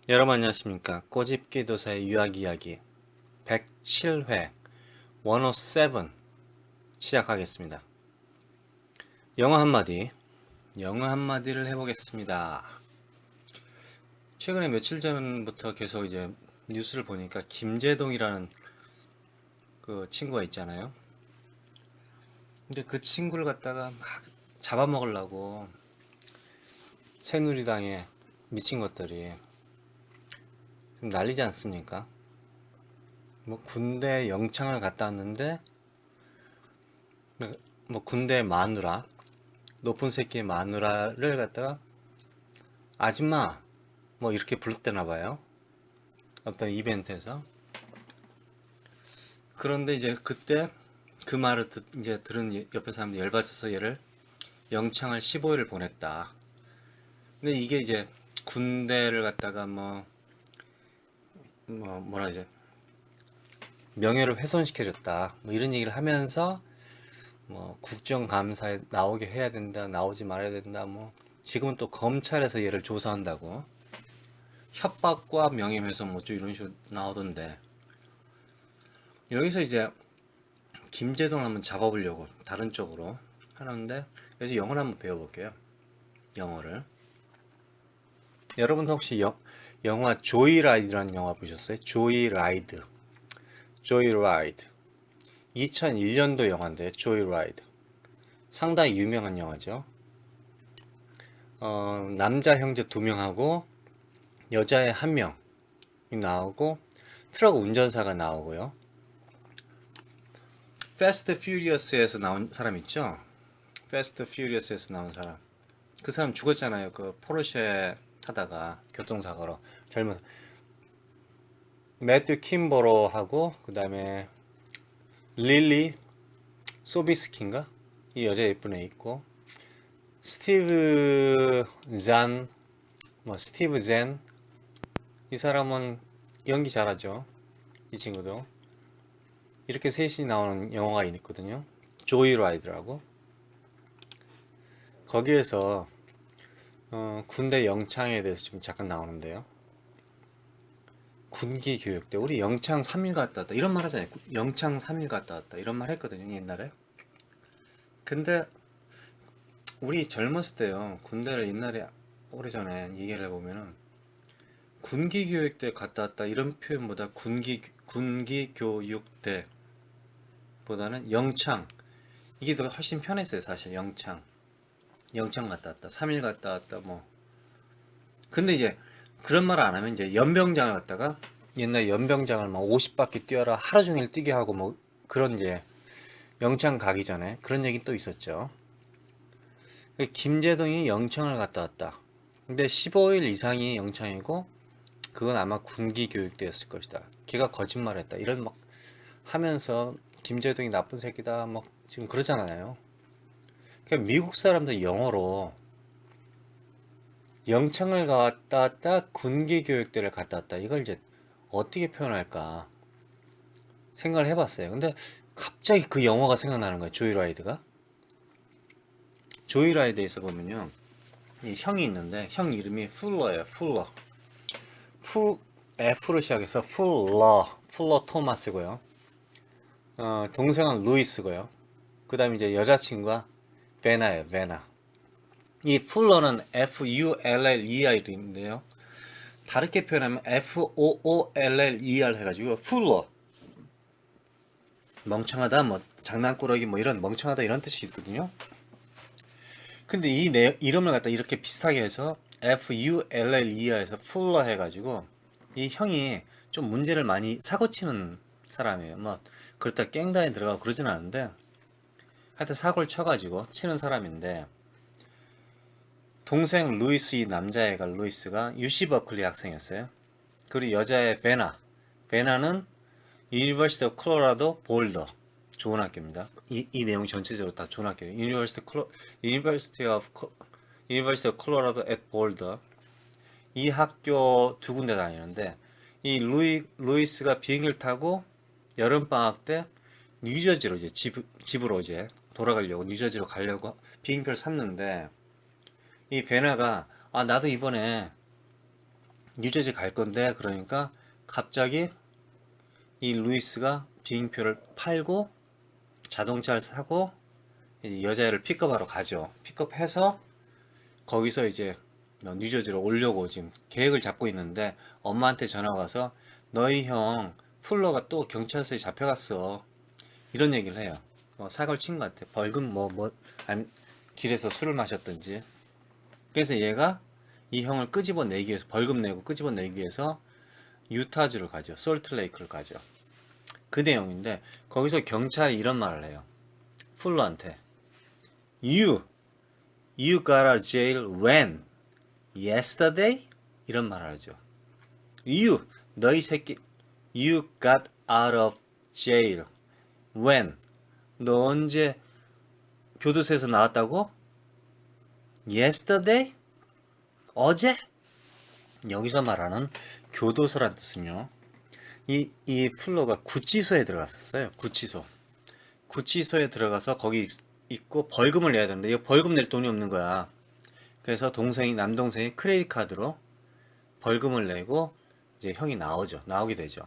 여러분 안녕하십니까. 꼬집기도사의 유학이야기 107회 107 시작하겠습니다. 영어 한마디를 해보겠습니다. 최근에 며칠 전부터 계속 이제 뉴스를 보니까 김재동이라는 그 친구가 있잖아요. 근데 그 친구를 갖다가 막 잡아먹으려고 새누리당에 미친 것들이 좀 난리지 않습니까? 뭐 군대 영창을 갔다 왔는데 뭐 군대 마누라 높은 새끼의 마누라를 갖다가 아줌마 뭐 이렇게 불렀대나 봐요. 어떤 이벤트에서. 그런데 이제 그때 그 말을 이제 들은 옆에 사람들이 열받쳐서 얘를 영창을 15일을 보냈다. 근데 이게 이제 군대를 갖다가 뭐라 이제 명예를 훼손시켜줬다. 뭐 이런 얘기를 하면서 뭐 국정감사에 나오게 해야 된다, 나오지 말아야 된다. 뭐 지금은 또 검찰에서 얘를 조사한다고. 협박과 명예훼손 뭐좀 이런 식으로 나오던데 여기서 이제 김재동을 한번 잡아보려고 다른 쪽으로 하는데 그래서 영어를 한번 배워볼게요. 영어를 여러분 혹시 영화 조이라이드라는 영화 보셨어요? 조이라이드 2001년도 영화인데 조이라이드 상당히 유명한 영화죠. 남자 형제 2명하고 여자애 1명이 나오고 트럭 운전사가 나오고요. 패스트 퓨리어스에서 나온 사람 있죠? 패스트 퓨리어스에서 나온 사람. 그 사람 죽었잖아요. 그 포르쉐 타다가 교통사고로 젊은 매튜 킴버로하고 그다음에 릴리 소비스키인가? 이 여자 예쁜 애 있고 스티브 잔 스티브 젠 이 사람은 연기 잘하죠. 이 친구도 이렇게 셋이 나오는 영화가 있거든요. 조이라이드라고. 거기에서 군대 영창에 대해서 지금 잠깐 나오는데요. 군기 교육 때 우리 영창 3일 갔다 왔다 이런 말 하잖아요. 영창 3일 갔다 왔다 이런 말 했거든요 옛날에. 근데 우리 젊었을 때요 군대를 옛날에 오래전에 얘기를 해보면은 군기 교육 때 갔다 왔다 이런 표현보다 군기 교육 때보다는 영창 이게 더 훨씬 편했어요 사실. 영창 갔다 왔다 3일 갔다 왔다 뭐. 근데 이제 그런 말 안 하면 이제 연병장을 갔다가 옛날 연병장을 막 50바퀴 뛰어라 하루 종일 뛰게 하고 뭐 그런 이제 영창 가기 전에 그런 얘기 또 있었죠. 김재동이 영창을 갔다 왔다. 근데 15일 이상이 영창이고 그건 아마 군기 교육대였을 것이다. 걔가 거짓말했다. 이런 막 하면서 김재동이 나쁜 새끼다 막 지금 그러잖아요. 그러니까 미국 사람들 영어로 영창을 갔다 왔다 군기 교육대를 갔다 왔다 이걸 이제 어떻게 표현할까 생각을 해봤어요. 근데 갑자기 그 영화가 생각나는 거예요. 조이라이드가. 조이라이드에서 보면요 이 형이 있는데 형 이름이 풀러예요. F로 시작해서 풀러 토마스고요. 동생은 루이스고요. 그 다음에 이제 여자친구가 베나예요. 베나. 이 풀러는 Fuller인데요. 다르게 표현하면 Fooller 해가지고 풀러 멍청하다 뭐 장난꾸러기 뭐 이런 멍청하다 이런 뜻이 있거든요. 근데 이 이름을 갖다 이렇게 비슷하게 해서 Fuller에서 풀러 해가지고 이 형이 좀 문제를 많이 사고치는 사람이에요. 뭐 그렇다 깽단에 들어가고 그러진 않은데 하여튼 사고를 쳐가지고 치는 사람인데 동생 루이스 이 남자애가 루이스가 UC 버클리 학생이었어요. 그리고 여자애 베나는 유니버시티 오브 콜로라도 볼더 좋은 학교입니다. 이 내용 전체적으로 다 좋은 학교예요. 유니버시티 오브 콜로라도 앳 볼더 이 학교 두 군데 다니는데 이 루이스가 비행기를 타고 여름 방학 때 뉴저지로 이제 집으로 이제 돌아가려고 뉴저지로 가려고 비행기표를 샀는데 이 베나가 아 나도 이번에 뉴저지 갈 건데 그러니까 갑자기 이 루이스가 비행표를 팔고 자동차를 사고 이제 여자애를 픽업하러 가죠. 픽업해서 거기서 이제 뉴저지로 오려고 지금 계획을 잡고 있는데 엄마한테 전화가 와서 너희 형 풀러가 또 경찰서에 잡혀갔어. 이런 얘기를 해요. 사고를 친 것 같아. 벌금 아니, 길에서 술을 마셨든지. 그래서 얘가 이 형을 끄집어내기 위해서 벌금 내고 끄집어내기 위해서 유타주를 가죠. 솔트레이크를 가죠. 그 내용인데 거기서 경찰이 이런 말을 해요. 풀러한테 You got out of jail when? Yesterday? 이런 말을 하죠. 너희 새끼 You got out of jail when? 너 언제 교도소에서 나왔다고? Yesterday? 어제? 여기서 말하는 교도소란 뜻은요. 이 플로가 구치소에 들어갔었어요. 구치소에 들어가서 거기 있고 벌금을 내야 되는데 이 벌금 낼 돈이 없는 거야. 그래서 남동생이 크레딧 카드로 벌금을 내고 이제 형이 나오게 되죠.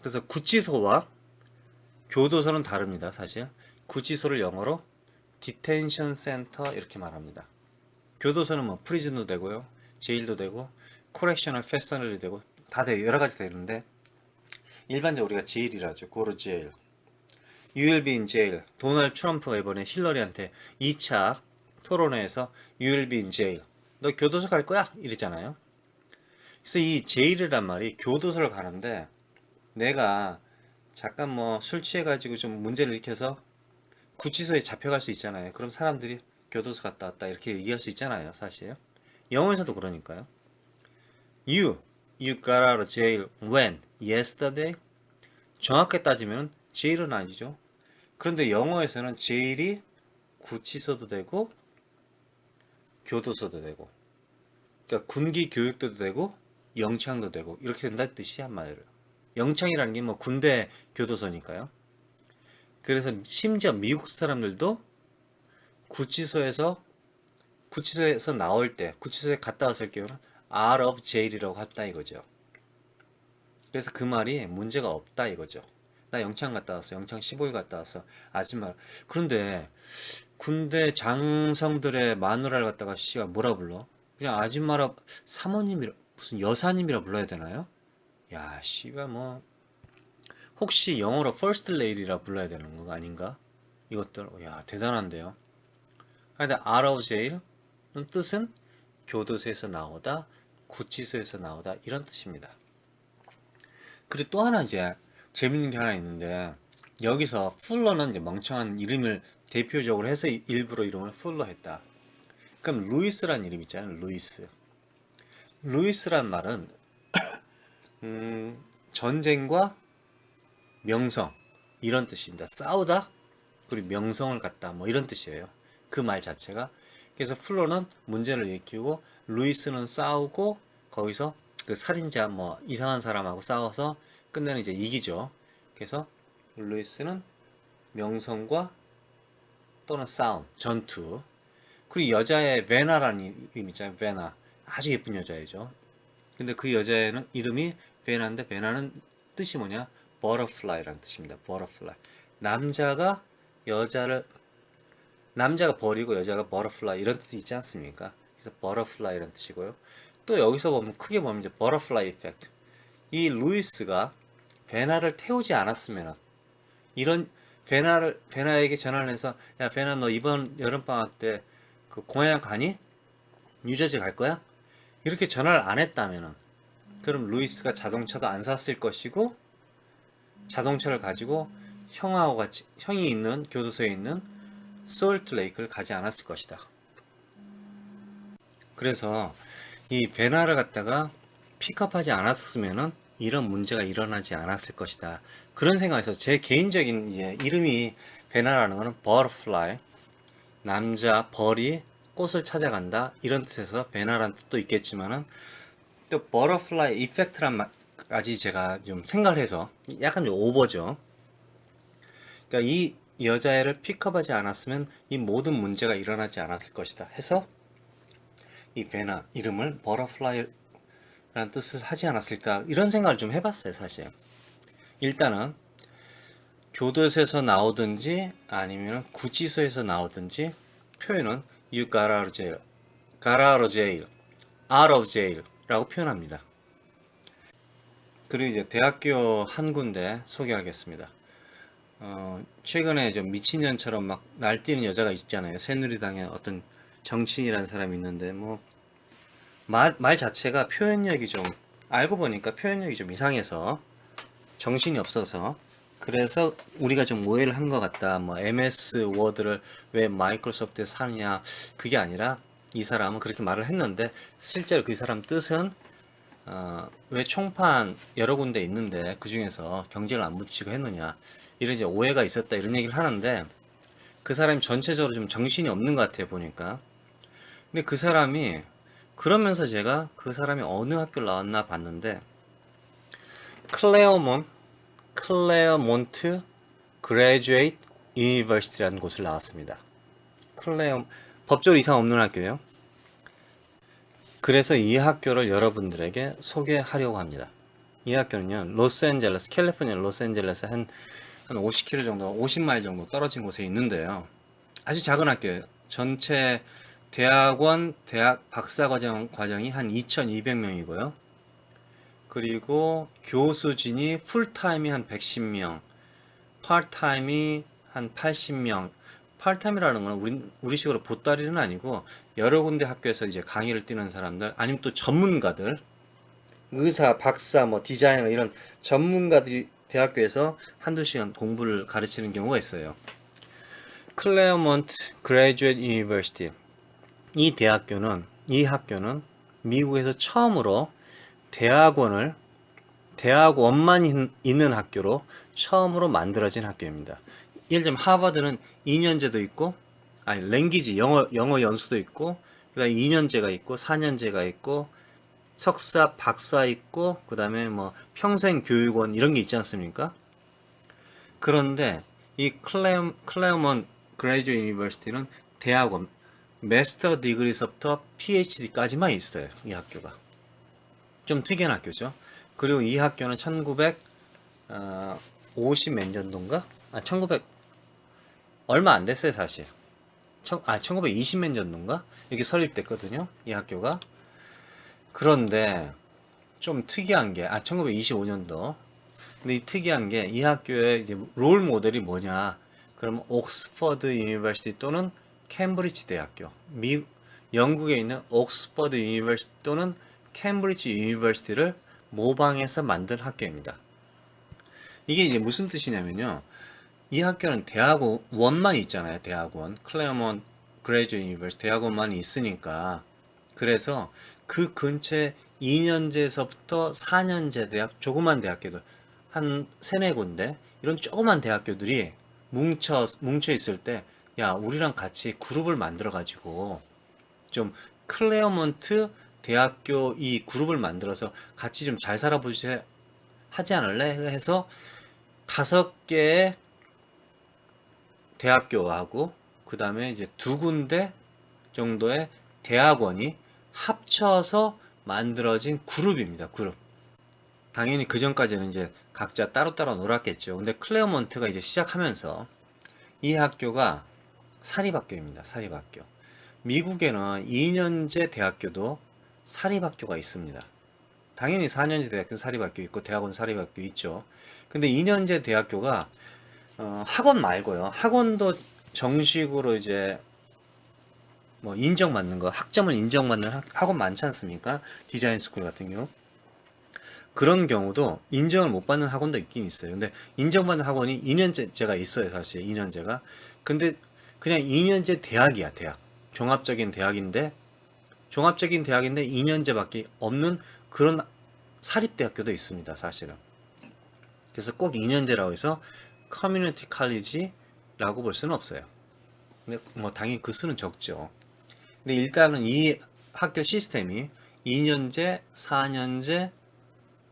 그래서 구치소와 교도소는 다릅니다, 사실. 구치소를 영어로 디텐션 센터 이렇게 말합니다. 교도소는 뭐 프리즌도 되고요, 제일도 되고, 코렉셔널 패서널이 되고 다 돼요. 여러 가지 되는데 일반적으로 우리가 제일이라죠. go to jail. You will be in jail. 도널드 트럼프가 이번에 힐러리한테 2차 토론회에서 You will be in jail. 너 교도소 갈 거야? 이랬잖아요. 그래서 이 jail이란 말이 교도소를 가는데 내가 잠깐 뭐 술 취해가지고 좀 문제를 일으켜서 구치소에 잡혀갈 수 있잖아요. 그럼 사람들이 교도소 갔다 왔다 이렇게 얘기할 수 있잖아요. 사실 영어에서도 그러니까요. You got out of jail when? Yesterday? 정확하게 따지면 jail은 아니죠. 그런데 영어에서는 jail이 구치소도 되고 교도소도 되고, 그러니까 군기 교육도 되고 영창도 되고 이렇게 된다는 뜻이 한마디로. 영창이라는 게 뭐 군대 교도소니까요. 그래서 심지어 미국 사람들도 구치소에서 나올 때, 구치소에 갔다 왔을 경우는 out of jail이라고 한다 이거죠. 그래서 그 말이 문제가 없다 이거죠. 나 영창 갔다 왔어. 영창 15일 갔다 왔어. 아줌마. 그런데 군대 장성들의 마누라를 갖다가 씨가 뭐라 불러? 그냥 아줌마라, 사모님이라, 무슨 여사님이라 불러야 되나요? 야, 씨가 뭐 혹시 영어로 first lady라 불러야 되는 거 아닌가? 이것들, 야, 대단한데요. 근데 out of jail은 뜻은 교도소에서 나오다, 구치소에서 나오다 이런 뜻입니다. 그리고 또 하나 이제 재밌는 게 하나 있는데 여기서 풀러는 이제 멍청한 이름을 대표적으로 해서 일부러 이름을 풀러 했다. 그럼 루이스란 이름 있잖아요. 루이스란 말은 전쟁과 명성 이런 뜻입니다. 싸우다 그리고 명성을 갖다 뭐 이런 뜻이에요. 그 말 자체가. 그래서 플로는 문제를 일으키고 루이스는 싸우고 거기서 그 살인자 뭐 이상한 사람하고 싸워서 끝내는 이제 이기죠. 그래서 루이스는 명성과 또는 싸움, 전투. 그리고 여자의 베나라는 이름 있잖아요. 베나. 아주 예쁜 여자이죠. 근데 그 여자의 이름이 베나인데 베나는 뜻이 뭐냐? butterfly라는 뜻입니다. butterfly. 남자가 버리고 여자가 butterfly 이런 뜻이 있지 않습니까? 그래서 butterfly라는 뜻이고요. 또 여기서 보면 크게 보면 이제 butterfly effect. 이 루이스가 베나를 태우지 않았으면 이런 베나에게 전화를 해서 야 베나 너 이번 여름방학 때 그 고향 가니? 뉴저지 갈 거야? 이렇게 전화를 안 했다면 그럼 루이스가 자동차도 안 샀을 것이고 자동차를 가지고 형이 있는 교도소에 있는 솔트레이크를 가지 않았을 것이다. 그래서 이 베나를 갖다가 픽업하지 않았으면은 이런 문제가 일어나지 않았을 것이다. 그런 생각에서 제 개인적인 이름이 베나라는 거는 butterfly, 남자 벌이 꽃을 찾아간다 이런 뜻에서 베나라는 뜻도 있겠지만은 또 butterfly effect란 말까지 제가 좀 생각을 해서 약간 좀 오버죠. 그러니까 이 여자애를 픽업하지 않았으면 이 모든 문제가 일어나지 않았을 것이다 해서 이 베나 이름을 butterfly 라는 뜻을 하지 않았을까 이런 생각을 좀 해봤어요. 사실 일단은 교도소에서 나오든지 아니면 구치소에서 나오든지 표현은 you got out of jail, got out of jail, out of jail 라고 표현합니다. 그리고 이제 대학교 한 군데 소개하겠습니다. 최근에 좀 미친년처럼 막 날뛰는 여자가 있잖아요. 새누리당의 어떤 정치인이라는 사람이 있는데 뭐 말 자체가 표현력이 좀 알고 보니까 표현력이 좀 이상해서 정신이 없어서 그래서 우리가 좀 오해를 한 것 같다. 뭐 MS 워드를 왜 마이크로소프트에 사느냐 그게 아니라 이 사람은 그렇게 말을 했는데 실제로 그 사람 뜻은 왜 총판 여러 군데 있는데 그 중에서 경쟁을 안 붙이고 했느냐 이런 이제 오해가 있었다 이런 얘기를 하는데 그 사람이 전체적으로 좀 정신이 없는 것 같아요 보니까. 근데 그 사람이 그러면서 제가 그 사람이 어느 학교를 나왔나 봤는데 클레어몬트 그레듀에이트 유니버시티라는 곳을 나왔습니다. 법적으로 이상 없는 학교예요. 그래서 이 학교를 여러분들에게 소개하려고 합니다. 이 학교는요, 로스앤젤레스, 캘리포니아 로스앤젤레스 한 50km 정도, 50마일 정도 떨어진 곳에 있는데요. 아주 작은 학교예요. 전체 대학원, 대학 박사과정이 한 2,200명이고요. 그리고 교수진이 풀타임이 한 110명, 파트타임이 한 80명. 파트타임이라는 건 우리식으로 보따리는 아니고 여러 군데 학교에서 이제 강의를 뛰는 사람들, 아니면 또 전문가들, 의사, 박사, 뭐 디자이너 이런 전문가들이 대학교에서 한두 시간 공부를 가르치는 경우가 있어요. 클레어몬트 그레듀에이트 유니버시티. 이 학교는 미국에서 처음으로 대학원만 있는 학교로 처음으로 만들어진 학교입니다. 예를 들면 하버드는 2년제도 있고, 아니 랭귀지 영어 연수도 있고, 그다음에 2년제가 있고, 4년제가 있고, 석사, 박사 있고, 그다음에 뭐 평생 교육원 이런 게 있지 않습니까? 그런데 이 클레어몬트 그레이듀에이트 유니버시티는 대학원 마스터 디그리서부터 PhD까지만 있어요. 이 학교가 좀 특이한 학교죠. 그리고 이 학교는 1950 몇 년도인가? 1900 얼마 안 됐어요 사실. 1920 몇 년도인가? 이렇게 설립됐거든요. 이 학교가. 그런데 좀 특이한 게 1925년도. 근데 이 특이한 게 이 학교의 이제 롤 모델이 뭐냐? 그럼 옥스퍼드 유니버시티 또는 캠브리지 대학교. 영국에 있는 옥스퍼드 유니버시티 또는 캠브리지 유니버시티를 모방해서 만든 학교입니다. 이게 이제 무슨 뜻이냐면요. 이 학교는 대학원만 있잖아요. 대학원. 클레어몬트 그레이듀에이트 유니버시티 대학원만 있으니까 그래서 그 근처에 2년제에서부터 4년제 대학, 조그만 대학교들 한 세네 군데 이런 조그만 대학교들이 뭉쳐 있을 때 야, 우리랑 같이 그룹을 만들어 가지고 좀 클레어몬트 대학교 이 그룹을 만들어서 같이 좀 잘 살아보지 하지 않을래? 해서 5개의 대학교하고 그 다음에 이제 2군데 정도의 대학원이 합쳐서 만들어진 그룹입니다. 그룹. 당연히 그 전까지는 이제 각자 따로따로 놀았겠죠. 근데 클레어몬트가 이제 시작하면서 이 학교가 사립학교입니다. 사립학교. 미국에는 2년제 대학교도 사립학교가 있습니다. 당연히 4년제 대학교 사립학교 있고 대학원 사립학교 있죠. 근데 2년제 대학교가 학원 말고요. 학원도 정식으로 이제 뭐 인정받는 거, 학점을 인정받는 학원 많지 않습니까? 디자인 스쿨 같은 경우. 그런 경우도 인정을 못 받는 학원도 있긴 있어요. 근데 인정받는 학원이 2년제가 있어요, 사실 2년제가. 근데 그냥 2년제 대학이야, 대학. 종합적인 대학인데 2년제밖에 없는 그런 사립대학교도 있습니다, 사실은. 그래서 꼭 2년제라고 해서 커뮤니티 칼리지라고 볼 수는 없어요. 근데 뭐 당연히 그 수는 적죠. 근데 일단은 이 학교 시스템이 2년제, 4년제,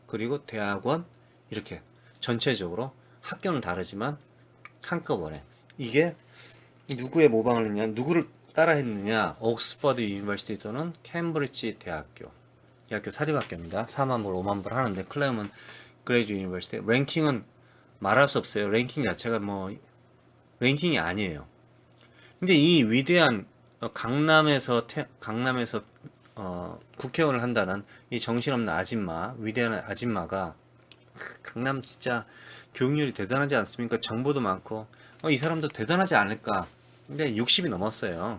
그리고 대학원 이렇게 전체적으로 학교는 다르지만 한꺼번에 이게 누구의 모방을 했냐, 누구를 따라 했느냐, 옥스퍼드 유니버시티 또는 캠브리지 대학교. 이 학교 사립학교입니다. 4만 불, 5만 불 하는데 클레어몬 그레이지 유니버시티 랭킹은 말할 수 없어요. 랭킹 자체가 뭐 랭킹이 아니에요. 근데 이 위대한 강남에서 국회의원을 한다는 이 정신없는 아줌마, 위대한 아줌마가 강남 진짜 교육률이 대단하지 않습니까? 정보도 많고 이 사람도 대단하지 않을까? 근데 60이 넘었어요.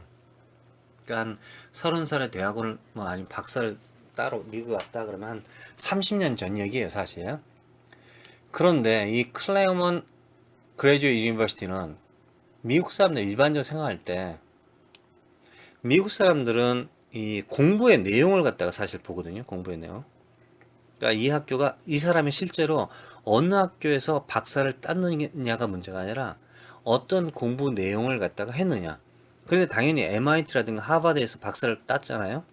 그러니까 한 30살에 대학원을 뭐 아니면 박사를 따로 미국 갔다 그러면 한 30년 전 얘기예요, 사실. 그런데 이 클레어몬 그레이듀에이트 유니버시티는 미국 사람들 일반적으로 생각할 때 미국 사람들은 이 공부의 내용을 갖다가 사실 보거든요. 공부의 내용. 그러니까 이 학교가 이 사람이 실제로 어느 학교에서 박사를 땄느냐가 문제가 아니라 어떤 공부 내용을 갖다가 했느냐. 그런데 당연히 MIT라든가 하버드에서 박사를 땄잖아요.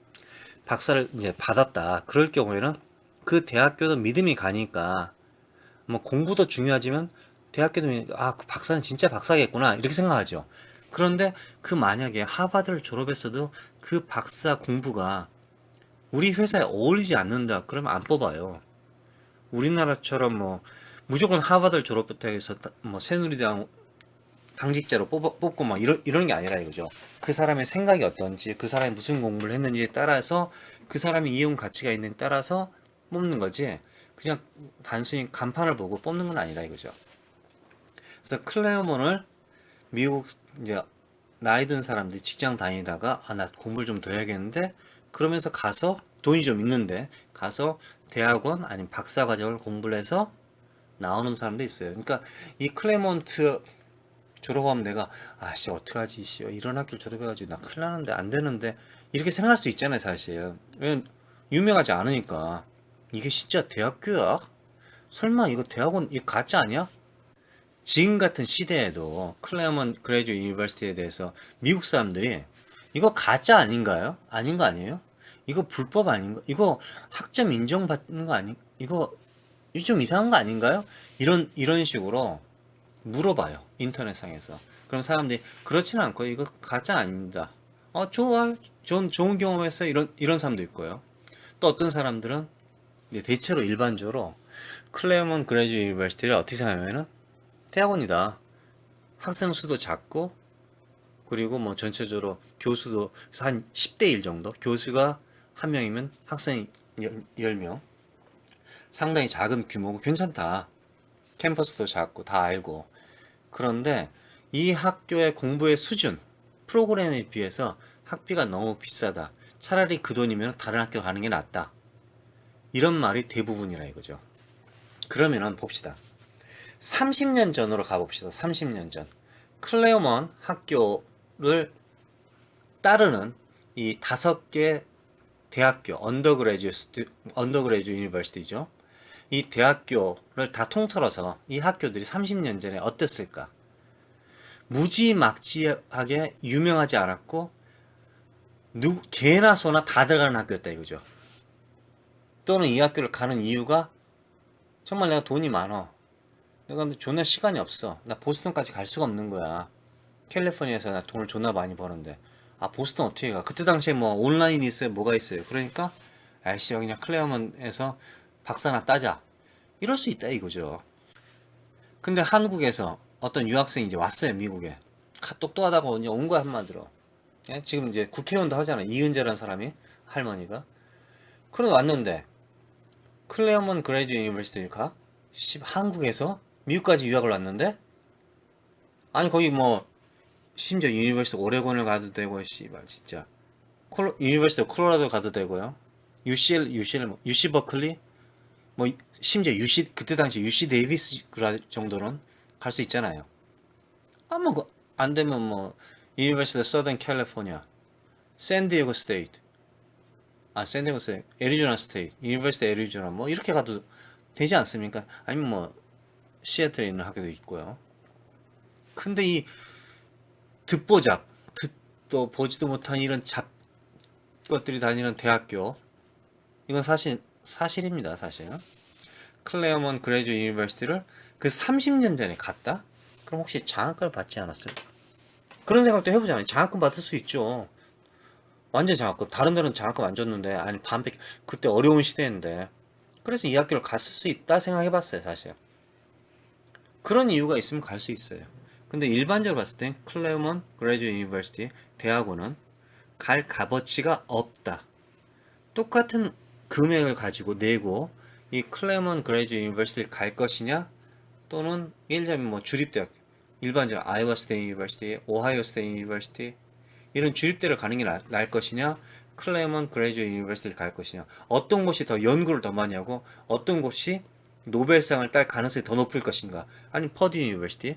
박사를 이제 받았다. 그럴 경우에는 그 대학교도 믿음이 가니까 뭐 공부도 중요하지만 대학교도 그 박사는 진짜 박사겠구나 이렇게 생각하죠. 그런데 그 만약에 하버드를 졸업했어도 그 박사 공부가 우리 회사에 어울리지 않는다 그러면 안 뽑아요. 우리나라처럼 뭐 무조건 하버드를 졸업부터 해서 뭐 새누리당 당직자로 뽑고 막 이런 게 아니라 이거죠. 그 사람의 생각이 어떤지, 그 사람이 무슨 공부를 했는지에 따라서 그 사람이 이용 가치가 있는 따라서 뽑는 거지. 그냥 단순히 간판을 보고 뽑는 건 아니다 이거죠. 그래서 클레어몬을 미국 이제 나이 든 사람들이 직장 다니다가 나 공부를 좀 더 해야겠는데 그러면서 가서 돈이 좀 있는데 가서 대학원 아니면 박사과정을 공부를 해서 나오는 사람도 있어요. 그러니까 이 클레몬트 졸업하면 내가 씨 어떡하지 씨 이런 학교를 졸업해가지고 나 큰일 나는데 안 되는데 이렇게 생각할 수 있잖아요 사실. 왜냐면 유명하지 않으니까. 이게 진짜 대학교야? 설마 이거 대학원 이거 가짜 아니야? 지금 같은 시대에도 클레어먼 그레이듀 유니버시티에 대해서 미국 사람들이 이거 가짜 아닌가요? 아닌 거 아니에요? 이거 불법 아닌가? 이거 학점 인정받는 거 아니? 이거 좀 이상한 거 아닌가요? 이런 식으로 물어봐요 인터넷상에서. 그럼 사람들이 그렇지는 않고 이거 가짜 아닙니다. 좋아, 좋은 경험했어 이런 사람도 있고요. 또 어떤 사람들은 대체로 일반적으로 클레어먼 그레이듀 유니버시티를 어떻게 생각하면은 대학원이다. 학생 수도 작고 그리고 뭐 전체적으로 교수도 한 10대 1 정도. 교수가 한 명이면 학생이 10명. 상당히 작은 규모고 괜찮다. 캠퍼스도 작고 다 알고. 그런데 이 학교의 공부의 수준, 프로그램에 비해서 학비가 너무 비싸다. 차라리 그 돈이면 다른 학교 가는 게 낫다. 이런 말이 대부분이라 이거죠. 그러면은 봅시다. 30년 전으로 가봅시다. 30년 전. 클레어먼 학교를 따르는 이 5개 대학교, 언더그레이드 유니버시티죠. 이 대학교를 다 통틀어서 이 학교들이 30년 전에 어땠을까? 무지막지하게 유명하지 않았고 개나 소나 다 들어가는 학교였다 이거죠. 또는 이 학교를 가는 이유가 정말 내가 돈이 많아. 내가 근데 존나 시간이 없어. 나 보스턴까지 갈 수가 없는 거야. 캘리포니아에서 나 돈을 존나 많이 버는데. 보스턴 어떻게 가? 그때 당시에 뭐 온라인이 있어요? 뭐가 있어요? 그러니까 아이씨 그냥 클레어먼에서 박사나 따자. 이럴 수 있다 이거죠. 근데 한국에서 어떤 유학생이 이제 왔어요 미국에. 똑똑하다고 이제 온 거야 한마디로. 예? 지금 이제 국회의원도 하잖아요. 이은재라는 사람이 할머니가. 그래 왔는데 클레어먼 그레이드 유니버시티를 가? 한국에서 미국까지 유학을 왔는데 아니 거기 뭐 심지어 유니버시티 오레곤을 가도 되고 씨발 진짜 유니버시티 콜로라도 가도 되고요. UCL 뭐 UC 버클리 뭐 심지어 UC 그때 당시 UC 데이비스 정도는 갈 수 있잖아요. 뭐 안 되면 뭐 유니버시티 서던 캘리포니아, 샌디에고 스테이트, 샌디에고 스테이트, 애리조나 스테이트, 유니버시티 애리조나 뭐 이렇게 가도 되지 않습니까? 아니면 뭐 시애틀에 있는 학교도 있고요. 근데 이 듣보잡, 듣도 보지도 못한 이런 것들이 다니는 대학교, 이건 사실입니다, 사실. 클레어먼 그레이드 유니버시티를 그 30년 전에 갔다? 그럼 혹시 장학금을 받지 않았을까? 그런 생각도 해보잖아요. 장학금 받을 수 있죠. 완전 장학금. 다른 데는 장학금 안 줬는데, 아니, 반밖에, 그때 어려운 시대인데. 그래서 이 학교를 갔을 수 있다 생각해봤어요, 사실. 그런 이유가 있으면 갈 수 있어요. 근데 일반적으로 봤을 땐 클레어먼 그레이듀에이트 유니버시티 대학원은 갈 값어치가 없다. 똑같은 금액을 가지고 내고 이 클레먼 그레이듀에이트 유니버시티를 갈 것이냐, 또는 예를 들면 뭐 주립대학, 일반적 아이오와 스테이트 유니버시티, 오하이오 스테이트 유니버시티 이런 주립대를 가는 게 나을 것이냐, 클레먼 그레이듀에이트 유니버시티를 갈 것이냐, 어떤 곳이 더 연구를 더 많이 하고 어떤 곳이 노벨상을 딸 가능성이 더 높을 것인가, 아니면 퍼듀 유니버시티,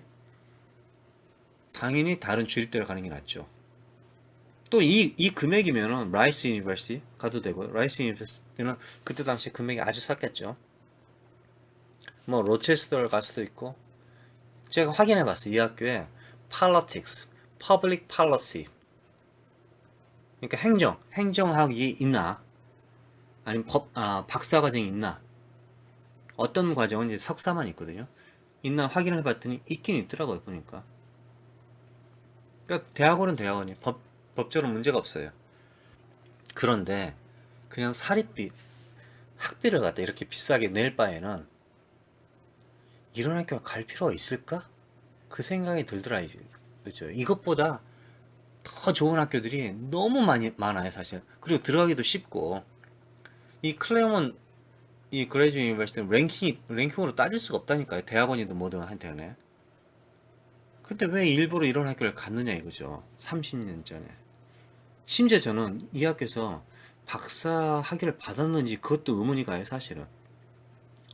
당연히 다른 주립대를 가는 게 낫죠. 또 이 금액이면은 라이스 유니버시티 가도 되고, 라이스 유니버시티는 그때 당시 금액이 아주 쌌겠죠. 뭐 로체스터를 갈 수도 있고. 제가 확인해 봤어요. 이 학교에 politics, public policy, 그러니까 행정학이 있나, 아니면 박사과정이 있나, 어떤 과정은 이제 석사만 있거든요. 있나 확인을 해봤더니 있긴 있더라고요, 보니까. 그러니까 대학원은 대학원이 법적으로 문제가 없어요. 그런데 그냥 사립비, 학비를 갖다 이렇게 비싸게 낼 바에는 이런 학교 갈 필요가 있을까? 그 생각이 들더라고요. 그렇죠. 이것보다 더 좋은 학교들이 너무 많아요, 사실. 그리고 들어가기도 쉽고. 이 클레어먼, 이 그레이지 유니버시티는 랭킹으로 따질 수가 없다니까요. 대학원이든 뭐든 한테는. 근데 왜 일부러 이런 학교를 갔느냐 이거죠. 30년 전에. 심지어 저는 이 학교에서 박사 학위를 받았는지 그것도 의문이 가요, 사실은.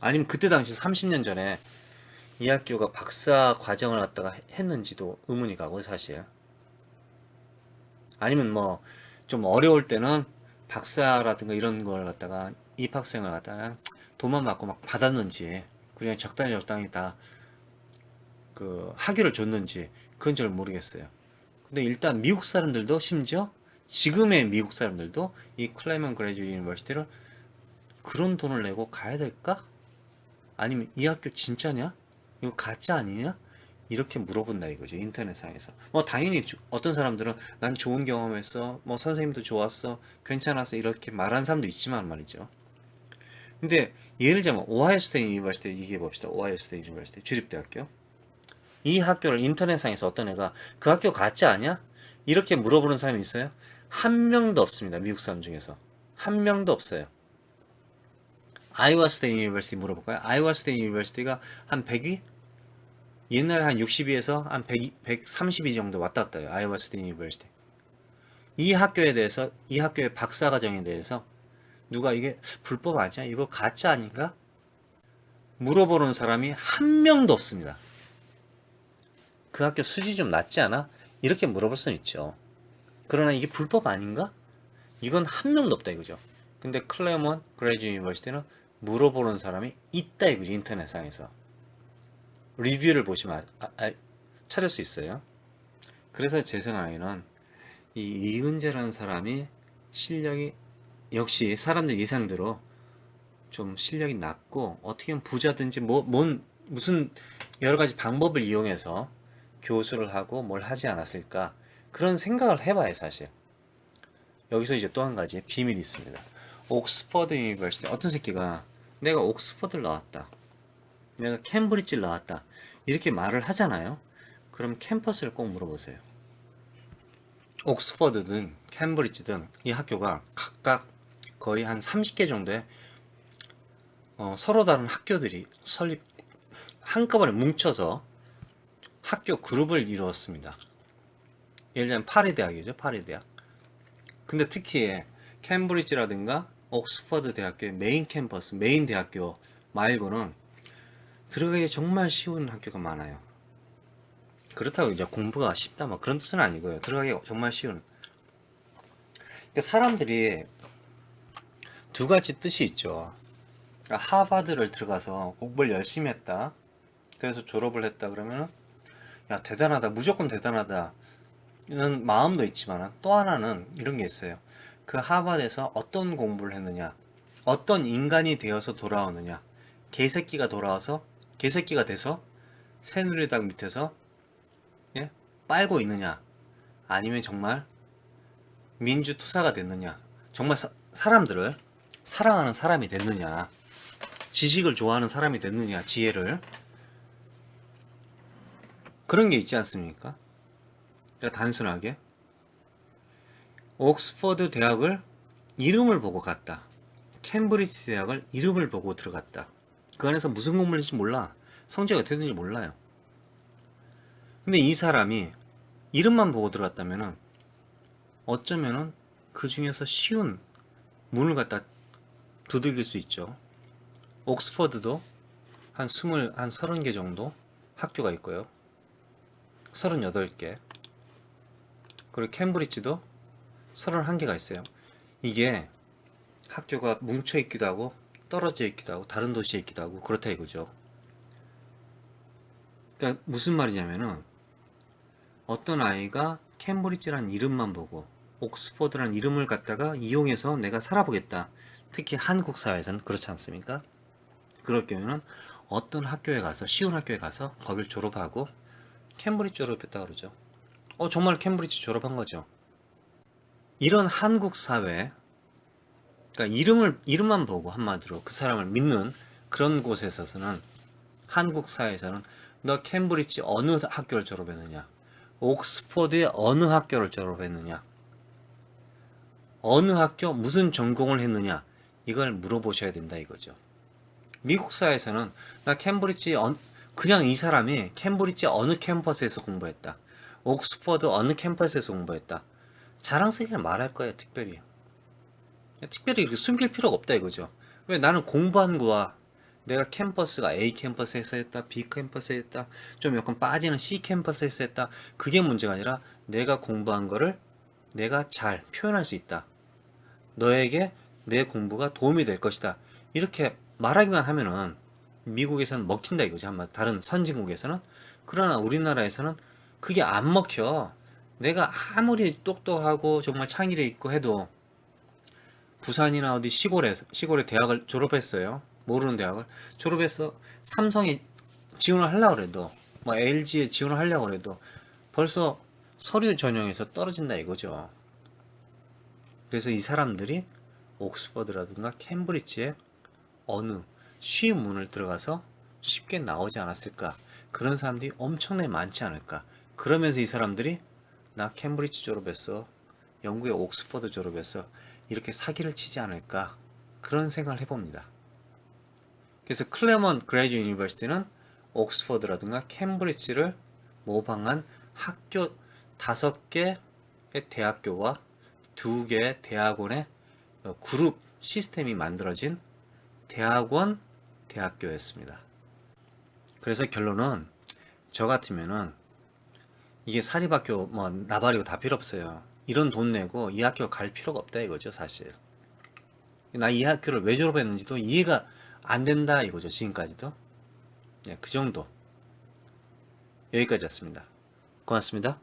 아니면 그때 당시 30년 전에 이 학교가 박사 과정을 갖다가 했는지도 의문이 가고, 사실. 아니면 뭐 좀 어려울 때는 박사라든가 이런 걸 갖다가 입학생을 갖다가 돈만 받고 막 받았는지, 그냥 적당히 다 그 학위를 줬는지, 그건 잘 모르겠어요. 근데 일단 미국 사람들도, 심지어 지금의 미국 사람들도 이 클레먼 그레이지 유니버시티를 그런 돈을 내고 가야 될까? 아니면 이 학교 진짜냐? 이거 가짜 아니냐? 이렇게 물어본다 이거죠, 인터넷상에서. 뭐 당연히 어떤 사람들은 난 좋은 경험했어, 뭐 선생님도 좋았어, 괜찮았어, 이렇게 말하는 사람도 있지만 말이죠. 근데 예를 들면 오하이오 스테이트 유니버시티 얘기해 봅시다. 오하이오 스테이트 유니버시티 주립대학교. 이 학교를 인터넷상에서 어떤 애가 그 학교 가짜 아니야? 이렇게 물어보는 사람이 있어요? 한 명도 없습니다. 미국 사람 중에서 한 명도 없어요. 아이오와 스테이트 유니버시티 물어볼까요? 아이오와 스테이트 유니버시티가 한 100위? 옛날에 한 60위에서 한 100, 130위 정도 왔다 갔다 해요. 아이오와 스테이트 유니버시티. 이 학교에 대해서, 이 학교의 박사과정에 대해서 누가 이게 불법 아니야? 이거 가짜 아닌가? 물어보는 사람이 한 명도 없습니다. 그 학교 수준이 좀 낮지 않아? 이렇게 물어볼 수는 있죠. 그러나 이게 불법 아닌가? 이건 한 명도 없다 이거죠. 근데 클레먼 그레이지 유니버시티는 물어보는 사람이 있다 이거죠. 인터넷상에서 리뷰를 보시면 찾을 수 있어요. 그래서 제 생각에는 이 이은재라는 사람이 실력이 역시 사람들 예상대로 좀 실력이 낮고, 어떻게 보면 부자든지 무슨 여러 가지 방법을 이용해서 교수를 하고 뭘 하지 않았을까, 그런 생각을 해봐요, 사실. 여기서 이제 또 한 가지 비밀이 있습니다. 옥스퍼드 유니버시티, 어떤 새끼가 내가 옥스퍼드를 나왔다, 내가 캠브리지를 나왔다, 이렇게 말을 하잖아요. 그럼 캠퍼스를 꼭 물어보세요. 옥스퍼드든 캠브리지든 이 학교가 각각 거의 한 30개 정도의 서로 다른 학교들이 설립, 한꺼번에 뭉쳐서 학교 그룹을 이루었습니다. 예를 들면 파리 대학이죠, 파리 대학. 근데 특히 캠브리지라든가 옥스퍼드 대학교의 메인 캠퍼스, 메인 대학교 말고는 들어가기 정말 쉬운 학교가 많아요. 그렇다고 이제 공부가 쉽다 뭐 그런 뜻은 아니고요. 들어가기가 정말 쉬운. 그러니까 사람들이 두 가지 뜻이 있죠. 그러니까 하버드를 들어가서 공부를 열심히 했다, 그래서 졸업을 했다 그러면 야 대단하다, 무조건 대단하다 이런 마음도 있지만, 또 하나는 이런 게 있어요. 그 하버드에서 어떤 공부를 했느냐, 어떤 인간이 되어서 돌아오느냐, 개새끼가 돼서 새누리당 밑에서, 예? 빨고 있느냐, 아니면 정말 민주투사가 됐느냐, 정말 사람들을 사랑하는 사람이 됐느냐, 지식을 좋아하는 사람이 됐느냐, 지혜를, 그런 게 있지 않습니까? 그러니까 단순하게 옥스퍼드 대학을 이름을 보고 갔다, 캠브리지 대학을 이름을 보고 들어갔다. 그 안에서 무슨 공부를 했는지 몰라, 성적이 어떻게 되는지 몰라요. 근데 이 사람이 이름만 보고 들어갔다면은 어쩌면은 그 중에서 쉬운 문을 갖다 두들길 수 있죠. 옥스퍼드도 한 30개 정도 학교가 있고요. 38개. 그리고 캠브리지도 31개가 있어요. 이게 학교가 뭉쳐 있기도 하고 떨어져 있기도 하고 다른 도시에 있기도 하고 그렇다 이거죠. 그러니까 무슨 말이냐면은 어떤 아이가 캠브리지라는 이름만 보고 옥스퍼드라는 이름을 갖다가 이용해서 내가 살아보겠다. 특히 한국 사회에서는 그렇지 않습니까? 그럴 경우는 어떤 학교에 가서, 쉬운 학교에 가서 거길 졸업하고 캠브리지 졸업했다 그러죠. 정말 캠브리지 졸업한 거죠. 이런 한국 사회, 그러니까 이름만 보고 한마디로 그 사람을 믿는 그런 곳에서는, 한국 사회에서는 너 캠브리지 어느 학교를 졸업했느냐, 옥스퍼드의 어느 학교를 졸업했느냐, 어느 학교 무슨 전공을 했느냐, 이걸 물어보셔야 된다 이거죠. 미국 사회에서는 나 캠브리지 그냥 이 사람이 캠브리지 어느 캠퍼스에서 공부했다, 옥스퍼드 어느 캠퍼스에서 공부했다, 자랑스럽게 말할 거예요. 특별히 이렇게 숨길 필요가 없다 이거죠. 왜? 나는 공부한 거와 내가 캠퍼스가 A 캠퍼스에서 했다, B 캠퍼스에서 했다, 좀 약간 빠지는 C 캠퍼스에서 했다, 그게 문제가 아니라 내가 공부한 거를 내가 잘 표현할 수 있다, 너에게 내 공부가 도움이 될 것이다, 이렇게 말하기만 하면은 미국에서는 먹힌다 이거지, 한마디 다른 선진국에서는. 그러나 우리나라에서는 그게 안 먹혀. 내가 아무리 똑똑하고 정말 창의력 있고 해도 부산이나 어디 시골에 대학을 졸업했어요. 모르는 대학을 졸업해서 삼성에 지원을 하려고 해도, 뭐 LG에 지원을 하려고 해도 벌써 서류 전형에서 떨어진다 이거죠. 그래서 이 사람들이 옥스퍼드라든가 캠브리지에 어느 쉬운 문을 들어가서 쉽게 나오지 않았을까, 그런 사람들이 엄청나게 많지 않을까. 그러면서 이 사람들이 나 캠브리지 졸업했어, 영국의 옥스퍼드 졸업했어, 이렇게 사기를 치지 않을까, 그런 생각을 해봅니다. 그래서 클레먼트 그레이지 유니버시티는 옥스퍼드라든가 캠브리지를 모방한 학교 5개의 대학교와 2개의 대학원의 그룹 시스템이 만들어진 대학교였습니다. 그래서 결론은 저 같으면은 이게 사립학교 뭐 나발이고 다 필요 없어요. 이런 돈 내고 이 학교 갈 필요가 없다 이거죠, 사실. 나 이 학교를 왜 졸업했는지도 이해가 안 된다 이거죠, 지금까지도. 네, 그 정도. 여기까지였습니다. 고맙습니다.